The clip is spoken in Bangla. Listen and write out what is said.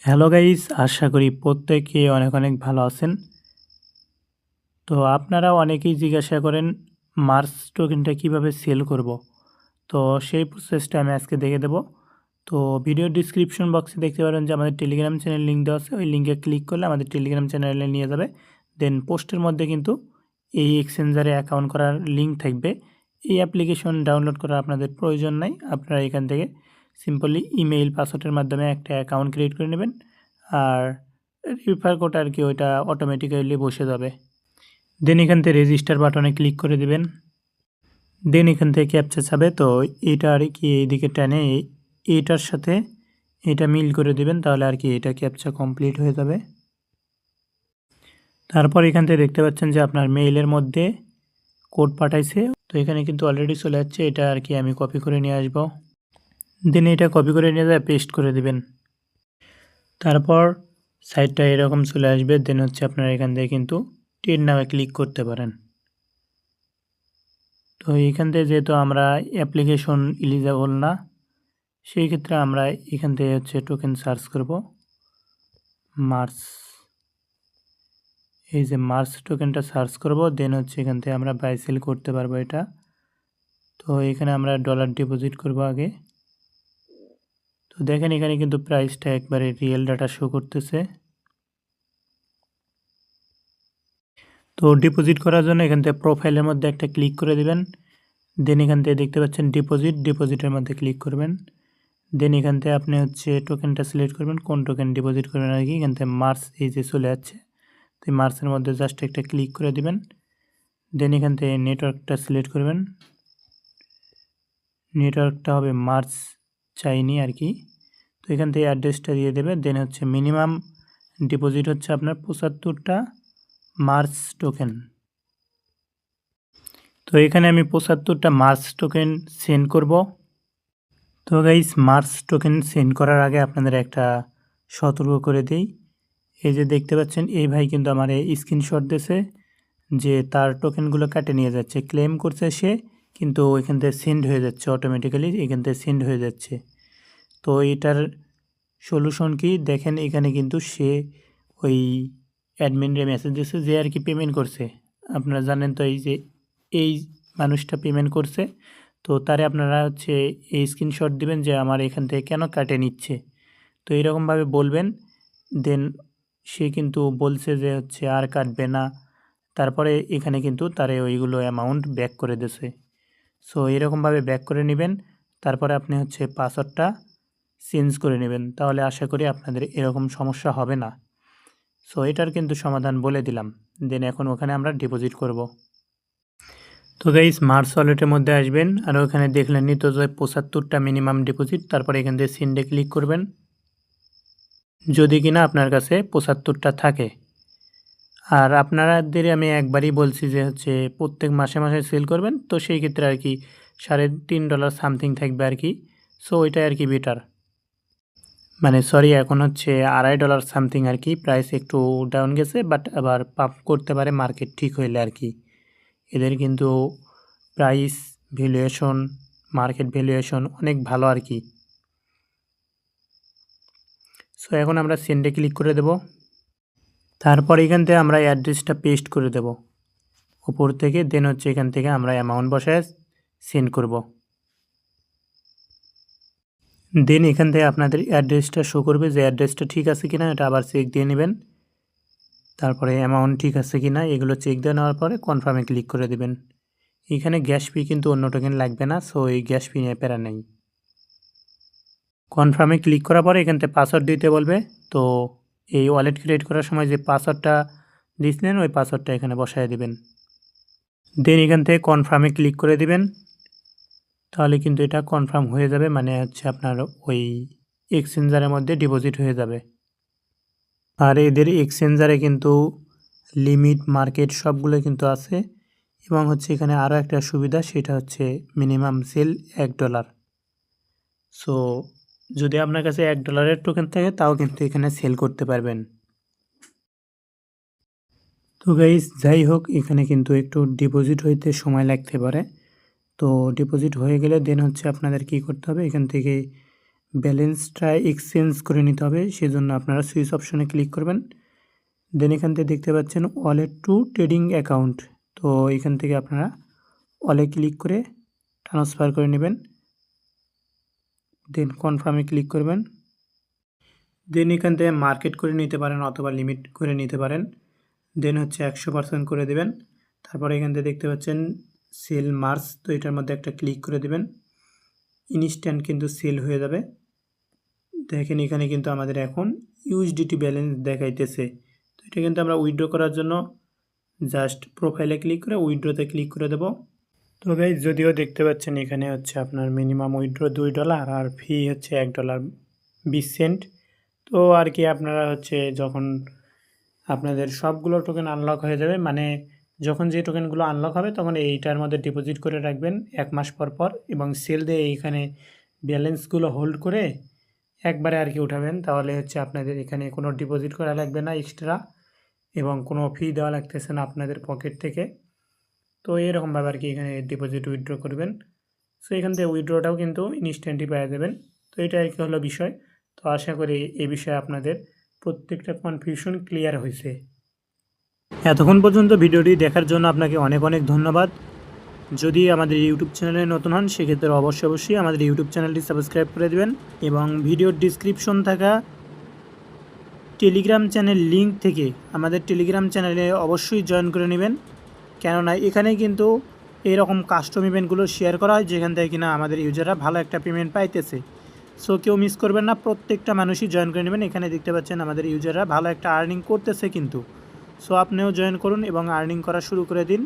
হ্যালো গাইস, আশা করি প্রত্যেকে অনেক অনেক ভালো আছেন। তো আপনারা অনেকেই জিজ্ঞাসা করেন মার্স টোকেনটা কিভাবে সেল করব। তো সেই প্রসেসটা আমি আজকে দেখে দেব। তো ভিডিও ডিসক্রিপশন বক্সে দেখতে পারেন যে আমাদের টেলিগ্রাম চ্যানেল লিঙ্ক দেওয়া আছে, ওই লিঙ্কে ক্লিক করলে আমাদের টেলিগ্রাম চ্যানেলে নিয়ে যাবে। দেন পোস্টের মধ্যে কিন্তু এই এক্সচেঞ্জারে অ্যাকাউন্ট করার লিঙ্ক থাকবে। এই অ্যাপ্লিকেশন ডাউনলোড করার আপনাদের প্রয়োজন নাই, আপনারা এখান থেকে সিম্পলি ইমেইল পাসওয়ার্ডের মাধ্যমে একটা অ্যাকাউন্ট ক্রিয়েট করে নেবেন, আর রিফার কোড আর কি ওইটা অটোমেটিক্যালি বসে যাবে। দেন এখান থেকে রেজিস্টার বাটনে ক্লিক করে দিবেন। দেন এখান থেকে ক্যাপচা চাবে, তো এটা আর কি এইদিকে টেনে এইটার সাথে এটা মিল করে দিবেন, তাহলে আর কি এটা ক্যাপচা কমপ্লিট হয়ে যাবে। তারপর এখান থেকে দেখতে পাচ্ছেন যে আপনার মেইলের মধ্যে কোড পাঠাইছে, তো এখানে কিন্তু অলরেডি চলে যাচ্ছে। এটা আর কি আমি কপি করে নিয়ে আসবো। দেন এটা কপি করে নিয়ে যায় পেস্ট করে দিবেন। তারপর সাইটটা এরকম চলে আসবে। দেন হচ্ছে আপনারা এখান থেকে কিন্তু ট্রেড নামে ক্লিক করতে পারেন। তো এইখান থেকে যেহেতু আমরা অ্যাপ্লিকেশন এলিজিবল না, সেই ক্ষেত্রে আমরা এখান থেকে হচ্ছে টোকেন সার্চ করব মার্স। এই যে মার্স টোকেনটা সার্চ করব, দেন হচ্ছে এখান থেকে আমরা বাই সেল করতে পারবো এটা। তো এখানে আমরা ডলার ডিপোজিট করব আগে। তো দেখেন এখানে কিন্তু প্রাইসটা একবারে রিয়েল ডাটা শো করতেছে। তো ডিপোজিট করার জন্য এখান থেকে প্রোফাইলের মধ্যে একটা ক্লিক করে দিবেন। দেন এখান থেকে দেখতে পাচ্ছেন ডিপোজিটের মধ্যে ক্লিক করবেন। দেন এখান থেকে আপনি হচ্ছে টোকেনটা সিলেক্ট করবেন, কোন টোকেন ডিপোজিট করবেন আর কি। এখান থেকে মার্স এই যে চলে যাচ্ছে, তো মার্সের মধ্যে জাস্ট একটা ক্লিক করে দিবেন। দেন এখান থেকে নেটওয়ার্কটা সিলেক্ট করবেন, নেটওয়ার্কটা হবে মার্স চাইনি আর কি। তো এখান থেকে অ্যাড্রেসটা দিয়ে দেবে। দেন হচ্ছে মিনিমাম ডিপোজিট হচ্ছে আপনার 75টা মার্স টোকেন। তো এখানে আমি 75টা মার্স টোকেন সেন্ড করব। তো গাইস, মার্স টোকেন সেন্ড করার আগে আপনাদের একটা সতর্ক করে দিই। এই যে দেখতে পাচ্ছেন এই ভাই কিন্তু আমার এই স্ক্রিনশট দিয়েছে যে তার টোকেনগুলো কাটে নিয়ে যাচ্ছে, ক্লেম করছে সে, কিন্তু এখান থেকে সেন্ড হয়ে যাচ্ছে অটোমেটিক্যালি, এখান থেকে সেন্ড হয়ে যাচ্ছে। তো এটার সলিউশন কি দেখেন, এখানে কিন্তু সে ওই অ্যাডমিনরে মেসেজ দিয়েছে যে আর কি পেমেন্ট করছে। আপনারা জানেন তো এই যে এই মানুষটা পেমেন্ট করছে, তো তারে আপনারা হচ্ছে এই স্ক্রিনশট দিবেন যে আমার এখান থেকে কেন কাটে নিচ্ছে। তো এইরকমভাবে বলবেন। দেন সে কিন্তু বলছে যে হচ্ছে আর কাটবে না। তারপরে এখানে কিন্তু তারে ওইগুলো অ্যামাউন্ট ব্যাক করে দিয়েছে। সো এরকমভাবে ব্যাক করে নেবেন। তারপরে আপনি হচ্ছে পাসওয়ার্ডটা চেঞ্জ করে নেবেন, তাহলে আশা করি আপনাদের এরকম সমস্যা হবে না। সো এটার কিন্তু সমাধান বলে দিলাম। দেন এখন ওখানে আমরা ডিপোজিট করব। তো গাইস, মার্স ওয়ালেটের মধ্যে আসবেন, আর ওখানে দেখলেনই তো যে 75টা মিনিমাম ডিপোজিট। তারপরে এখান থেকে সেন্ডে ক্লিক করবেন, যদি কিনা আপনার কাছে 75টা থাকে। আর আপনাদের আমি একবারই বলছি যে হচ্ছে প্রত্যেক মাসে মাসে সেল করবেন, তো সেই ক্ষেত্রে আর কি $3.5 সামথিং থাকবে আর কি। সো ওইটাই আর কি বেটার, মানে সরি এখন হচ্ছে $2.5 সামথিং আর কি। প্রাইস একটু ডাউন গেছে, বাট আবার পাপ করতে পারে মার্কেট ঠিক হইলে আর কি। এদের কিন্তু প্রাইস ভ্যালুয়েশন, মার্কেট ভ্যালুয়েশন অনেক ভালো আর কি। সো এখন আমরা সেন্ডে ক্লিক করে দেব। তারপর এখান থেকে আমরা অ্যাড্রেসটা পেস্ট করে দেব উপর থেকে। দেন হচ্ছে এখান থেকে আমরা অ্যামাউন্ট বসায় সেন্ড করব। দেন এখান থেকে আপনাদের অ্যাড্রেসটা শো করবে যে অ্যাড্রেসটা ঠিক আছে কিনা, এটা আবার চেক দিয়ে নেবেন। তারপরে অ্যামাউন্ট ঠিক আছে কিনা এগুলো চেক দিয়ে নেওয়ার পরে কনফার্মে ক্লিক করে দেবেন। এখানে গ্যাস ফি কিন্তু অন্য টোকেন লাগবে না, সো এই গ্যাস ফি নিয়ে প্যারা নেই। কনফার্মে ক্লিক করার পরে এখান থেকে পাসওয়ার্ড দিতে বলবে। তো এই ওয়ালেট ক্রিয়েট করার সময় যে পাসওয়ার্ডটা দিয়েছিলেন ওই পাসওয়ার্ডটা এখানে বসায় দেবেন। দেন এখান থেকে কনফার্মে ক্লিক করে দিবেন, তাহলে কিন্তু এটা কনফার্ম হয়ে যাবে, মানে হচ্ছে আপনার ওই এক্সচেঞ্জারের মধ্যে ডিপোজিট হয়ে যাবে। আর এদের এক্সচেঞ্জারে কিন্তু লিমিট, মার্কেট সবগুলো কিন্তু আছে। এবং হচ্ছে এখানে আরও একটা সুবিধা, সেটা হচ্ছে মিনিমাম সেল $1। সো যদি আপনার কাছে $1 টোকেন থাকে তাও কিন্তু এখানে সেল করতে পারবেন। তো গাইস, যাই হোক, এখানে কিন্তু একটু ডিপোজিট হইতে সময় লাগতে পারে। তো ডিপোজিট হয়ে গেলে দেন হচ্ছে আপনাদের কি করতে হবে, এখান থেকে ব্যালেন্সটা এক্সচেঞ্জ করে নিতে হবে, সেজন্য আপনারা সুইচ অপশনে ক্লিক করবেন। দেন এখান থেকে দেখতে পাচ্ছেন ওয়ালেট টু ট্রেডিং অ্যাকাউন্ট, তো এখান থেকে আপনারা ওয়ালে ক্লিক করে ট্রান্সফার করে নেবেন। দেন কনফার্মে ক্লিক করবেন। দেন এখান থেকে মার্কেট করে নিতে পারেন অথবা লিমিট করে নিতে পারেন। দেন হচ্ছে 100% করে দেবেন। তারপরে এখান থেকে দেখতে পাচ্ছেন সেল মার্চ, তো এটার মধ্যে একটা ক্লিক করে দেবেন। ইনস্ট্যান্ট কিন্তু সেল হয়ে যাবে। দেখেন এখানে কিন্তু আমাদের এখন ইউএসডিটি ব্যালেন্স দেখাইতেছে। তো এটা কিন্তু আমরা উইথড্র করার জন্য জাস্ট প্রোফাইলে ক্লিক করে উইথড্রতে ক্লিক করে দেব। তো গাইস, যদিও দেখতে পাচ্ছেন এখানে হচ্ছে আপনার মিনিমাম উইথড্র $2 আর ফি হচ্ছে $1.20। তো আর কি আপনারা হচ্ছে যখন আপনাদের সবগুলো টোকেন আনলক হয়ে যাবে, মানে যখন যে টোকেনগুলো আনলক হবে তখন এইটার মধ্যে ডিপোজিট করে রাখবেন 1 মাস পর পর, এবং সেল দিয়ে এইখানে ব্যালেন্সগুলো হোল্ড করে একবারে আর কি উঠাবেন। তাহলে হচ্ছে আপনাদের এখানে কোনো ডিপোজিট করা লাগবে না এক্সট্রা, এবং কোনো ফি দেওয়া লাগতেছে না আপনাদের পকেট থেকে। তো এরকমভাবে আর কি এখানে ডিপোজিট উইথড্র করবেন। সো এখান থেকে উইথড্রটাও কিন্তু ইনস্ট্যান্টলি পেয়ে যাবেন। তো এটা আর কি হলো বিষয়। তো আশা করি এই বিষয়ে আপনাদের প্রত্যেকটা কনফিউশন ক্লিয়ার হয়েছে। এতক্ষণ পর্যন্ত ভিডিওটি দেখার জন্য আপনাকে অনেক অনেক ধন্যবাদ। যদি আমাদের ইউটিউব চ্যানেলে নতুন হন সেক্ষেত্রে অবশ্যই আমাদের ইউটিউব চ্যানেলটি সাবস্ক্রাইব করে দেবেন, এবং ভিডিওর ডিসক্রিপশন থাকা টেলিগ্রাম চ্যানেল লিঙ্ক থেকে আমাদের টেলিগ্রাম চ্যানেলে অবশ্যই জয়েন করে নেবেন। কেননা এখানে কিন্তু এইরকম কাস্টম ইভেন্টগুলো শেয়ার করা হয়, যেখান থেকে কিনা আমাদের ইউজাররা ভালো একটা পেমেন্ট পাইতেছে। সো কেউ মিস করবেন না, প্রত্যেকটা মানুষই জয়েন করে নেবেন। এখানে দেখতে পাচ্ছেন আমাদের ইউজাররা ভালো একটা আর্নিং করতেছে কিন্তু। সো আপনিও জয়েন করুন এবং আর্নিং করা শুরু করে দিন।